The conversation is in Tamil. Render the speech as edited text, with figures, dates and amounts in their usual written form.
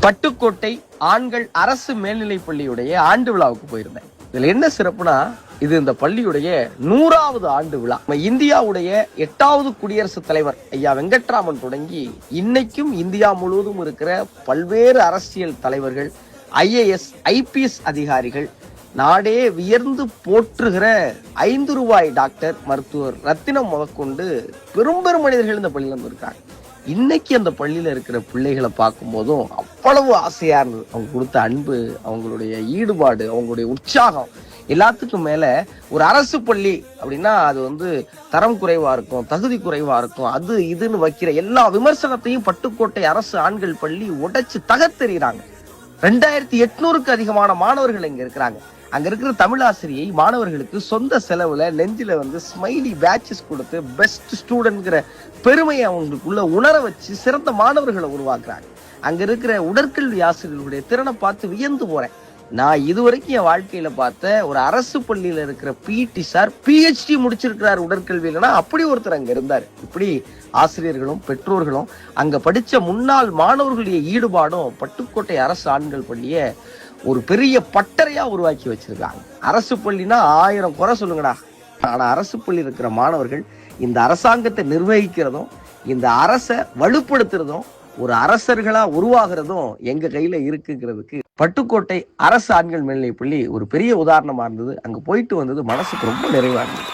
பட்டுக்கோட்டை ஆண்கள் அரசு மேல்நிலைப் பள்ளியுடைய ஆண்டு விழாவுக்கு போயிருந்தேன். இதுல என்ன சிறப்புனா, இது இந்த பள்ளியுடைய 100வது ஆண்டு விழா. இந்தியாவுடைய 8வது குடியரசுத் தலைவர் ஐயா வெங்கட்ராமன் தொடங்கி இன்னைக்கும் இந்தியா முழுவதும் இருக்கிற பல்வேறு அரசியல் தலைவர்கள், IAS IPS அதிகாரிகள், நாடே வியர்ந்து போற்றுகிற 5 ரூபாய் டாக்டர் மருத்துவர் ரத்தினம் முதற்கொண்டு பெரும் மனிதர்கள் இந்த பள்ளியில இருக்காங்க. இன்னைக்கு அந்த பள்ளியில இருக்கிற பிள்ளைகளை பார்க்கும் போதும் அவ்வளவு ஆசையா இருந்தது. அவங்க கொடுத்த அன்பு, அவங்களுடைய ஈடுபாடு, அவங்களுடைய உற்சாகம், எல்லாத்துக்கும் மேல ஒரு அரசு பள்ளி அப்படின்னா அது தரம் குறைவா இருக்கும், தகுதி குறைவா இருக்கும், அது இதுன்னு வைக்கிற எல்லா விமர்சனத்தையும் பட்டுக்கோட்டை அரசு ஆண்கள் பள்ளி உடைச்சு தகர்த்தெறிகிறாங்க. 2800க்கு அதிகமான மாணவர்கள் இங்க இருக்கிறாங்க. அங்க இருக்கிற தமிழாசிரியை மாணவர்களுக்கு சொந்த செலவுல நெஞ்சில ஸ்மைலி பேட்சஸ் கொடுத்து பெஸ்ட் ஸ்டூடெண்ட்ங்கிற பெருமையை அவங்களுக்குள்ள உணர வச்சு சிறந்த மாணவர்களை உருவாக்குறாங்க. அங்க இருக்கிற உடற்கல்வி ஆசிரியர்களுடைய திறனை பார்த்து வியந்து போறேன். நான் இதுவரைக்கும் என் வாழ்க்கையில பார்த்த ஒரு அரசு பள்ளியில இருக்கிற PT சார் PhD முடிச்சிருக்கிறார் உடற்கல்வியிலனா அப்படி ஒருத்தர் அங்க இருந்தார். இப்படி ஆசிரியர்களும் பெற்றோர்களும் அங்க படிச்ச முன்னாள் மாணவர்களுடைய ஈடுபாடும் பட்டுக்கோட்டை அரசு ஆண்கள் பள்ளிய ஒரு பெரிய பட்டறையா உருவாக்கி வச்சிருக்காங்க. அரசு பள்ளினா 1000 குறை சொல்லுங்கடா. ஆனா அரசு பள்ளி இருக்கிற மாணவர்கள் இந்த அரசாங்கத்தை நிர்வகிக்கிறதும், இந்த அரசை வலுப்படுத்துறதும், ஒரு அரசர்களா உருவாகிறதும் எங்க கையில இருக்குங்கிறதுக்கு பட்டுக்கோட்டை அரசு ஆண்கள் மேல்நிலைப் பள்ளி ஒரு பெரிய உதாரணமா இருந்தது. அங்க போயிட்டு வந்தது மனசுக்கு ரொம்ப நிறைவா இருந்தது.